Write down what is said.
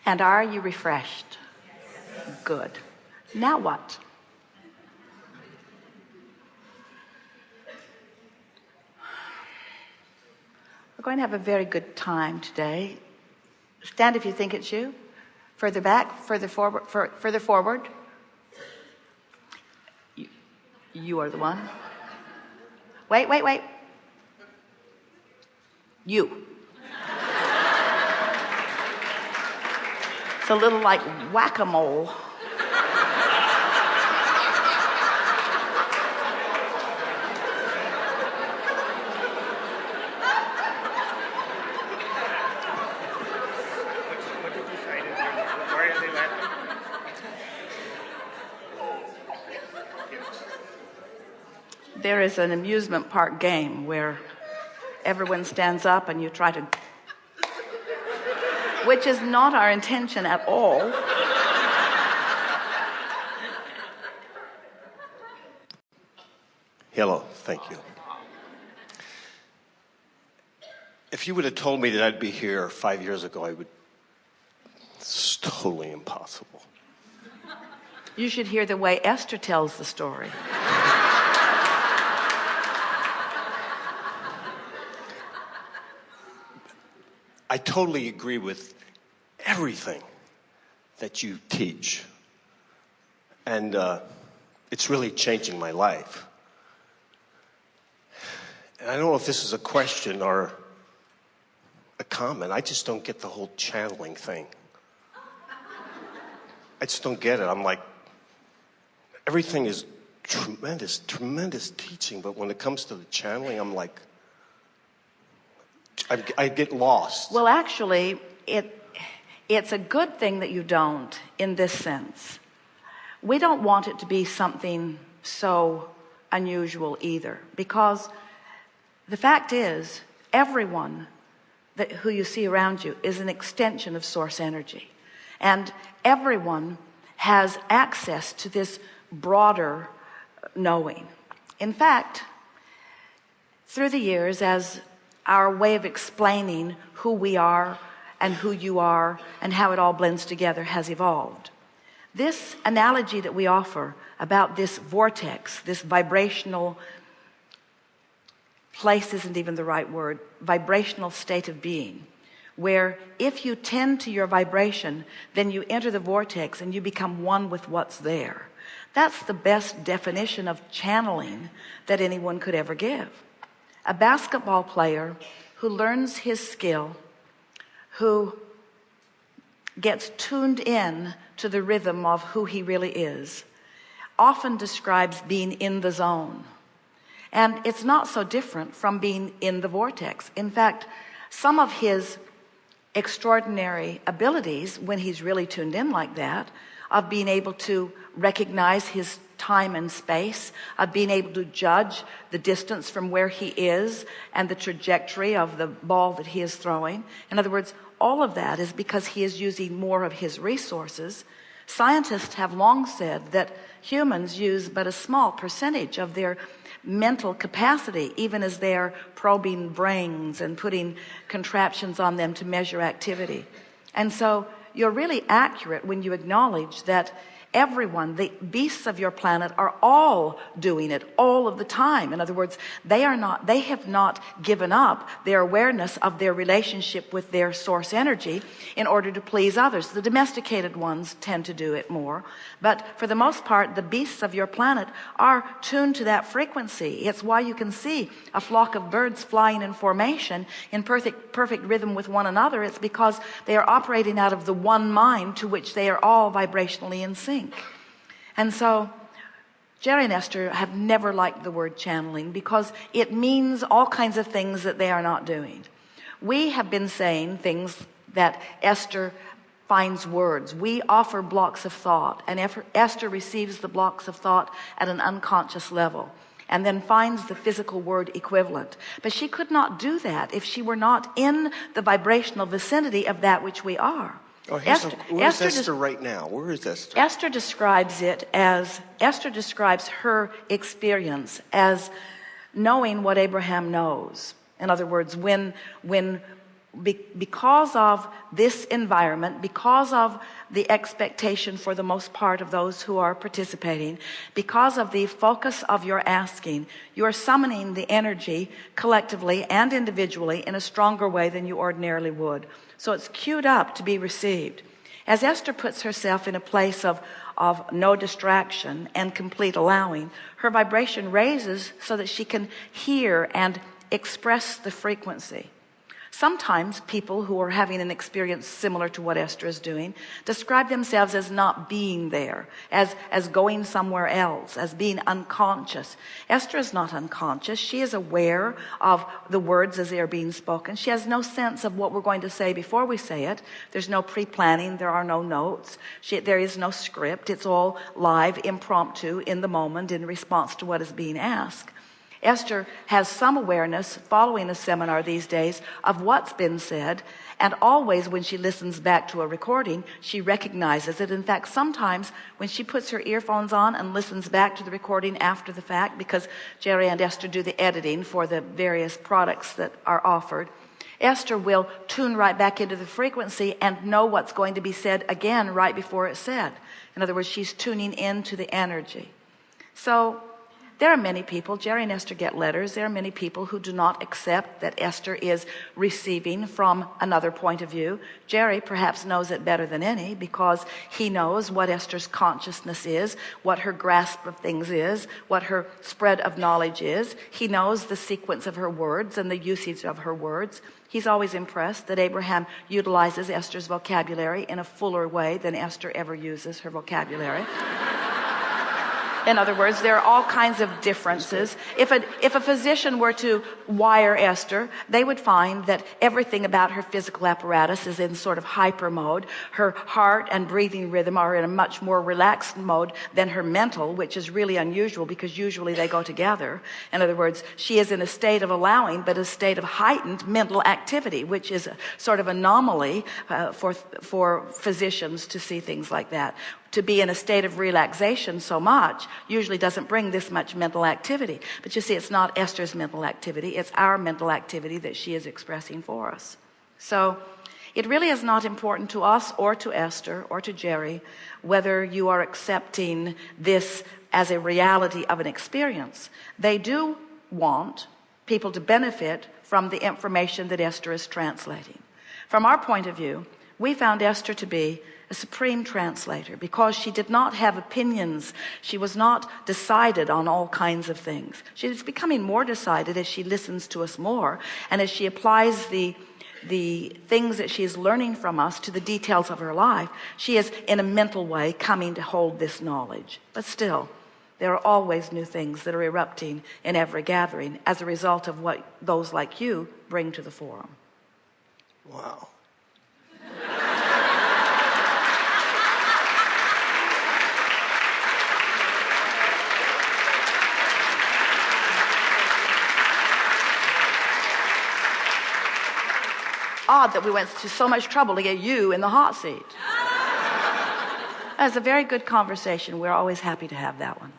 And are you refreshed? Good. Now what? We're going to have a very good time today. Stand if you think it's you. Further back, further forward, further forward. You are the one. Wait. You. It's a little like whack-a-mole. What did you say? Why are they laughing? There is an amusement park game where everyone stands up and you try to, which is not our intention at all. Hello, thank you. If you would have told me that I'd be here 5 years ago, it's totally impossible. You should hear the way Esther tells the story. I totally agree with everything that you teach. And it's really changing my life. And I don't know if this is a question or a comment. I just don't get the whole channeling thing. I just don't get it. I'm like, everything is tremendous teaching. But when it comes to the channeling, I'm like, I get lost. Well, actually, it's a good thing that you don't, in this sense. We don't want it to be something so unusual either, because the fact is, everyone who you see around you is an extension of source energy. And everyone has access to this broader knowing. In fact, through the years, as our way of explaining who we are and who you are and how it all blends together has evolved, this analogy that we offer about this vortex, this vibrational place isn't even the right word, vibrational state of being, where if you tend to your vibration, then you enter the vortex and you become one with what's there. That's the best definition of channeling that anyone could ever give. A basketball player who learns his skill, who gets tuned in to the rhythm of who he really is, often describes being in the zone. And it's not so different from being in the vortex. In fact, some of his extraordinary abilities, when he's really tuned in like that, of being able to recognize his time and space, of being able to judge the distance from where he is and the trajectory of the ball that he is throwing. In other words, all of that is because he is using more of his resources. Scientists have long said that humans use but a small percentage of their mental capacity, even as they're probing brains and putting contraptions on them to measure activity. And so you're really accurate when you acknowledge that everyone, the beasts of your planet, are all doing it all of the time. In other words, they have not given up their awareness of their relationship with their source energy in order to please others. The domesticated ones tend to do it more, but for the most part, the beasts of your planet are tuned to that frequency. It's why you can see a flock of birds flying in formation in perfect rhythm with one another. It's because they are operating out of the one mind to which they are all vibrationally in sync. And so Jerry and Esther have never liked the word channeling because it means all kinds of things that they are not doing. We have been saying things that Esther finds words. We offer blocks of thought, and Esther receives the blocks of thought at an unconscious level and then finds the physical word equivalent. But she could not do that if she were not in the vibrational vicinity of that which we are. Oh, where's Esther right now? Where is Esther? Esther describes her experience as knowing what Abraham knows. In other words, when because of this environment, because of the expectation for the most part of those who are participating, because of the focus of your asking, you are summoning the energy collectively and individually in a stronger way than you ordinarily would. So it's queued up to be received. As Esther puts herself in a place of no distraction and complete allowing, her vibration raises so that she can hear and express the frequency. Sometimes people who are having an experience similar to what Esther is doing describe themselves as not being there, as going somewhere else, as being unconscious. Esther is not unconscious. She is aware of the words as they are being spoken. She has no sense of what we're going to say before we say it. There's no pre-planning. There are no notes. There is no script. It's all live, impromptu, in the moment, in response to what is being asked. Esther has some awareness following a seminar these days of what's been said, and always when she listens back to a recording, she recognizes it. In fact, sometimes when she puts her earphones on and listens back to the recording after the fact, because Jerry and Esther do the editing for the various products that are offered, Esther will tune right back into the frequency and know what's going to be said again right before it's said. In other words, she's tuning into the energy. So there are many people, Jerry and Esther get letters, there are many people who do not accept that Esther is receiving from another point of view. Jerry perhaps knows it better than any, because he knows what Esther's consciousness is, what her grasp of things is, what her spread of knowledge is. He knows the sequence of her words and the usage of her words. He's always impressed that Abraham utilizes Esther's vocabulary in a fuller way than Esther ever uses her vocabulary. In other words, there are all kinds of differences. If a physician were to wire Esther, they would find that everything about her physical apparatus is in sort of hyper mode. Her heart and breathing rhythm are in a much more relaxed mode than her mental, which is really unusual because usually they go together. In other words, she is in a state of allowing, but a state of heightened mental activity, which is a sort of anomaly for physicians to see things like that. To be in a state of relaxation so much usually doesn't bring this much mental activity. But you see, it's not Esther's mental activity. It's our mental activity that she is expressing for us. So it really is not important to us or to Esther or to Jerry whether you are accepting this as a reality of an experience. They do want people to benefit from the information that Esther is translating. From our point of view, we found Esther to be a supreme translator because she did not have opinions. She was not decided on all kinds of things. She is becoming more decided as she listens to us more and as she applies the things that she is learning from us to the details of her life. She is in a mental way coming to hold this knowledge. But still, there are always new things that are erupting in every gathering as a result of what those like you bring to the forum. Wow. Odd that we went to so much trouble to get you in the hot seat. That's a very good conversation. We're always happy to have that one.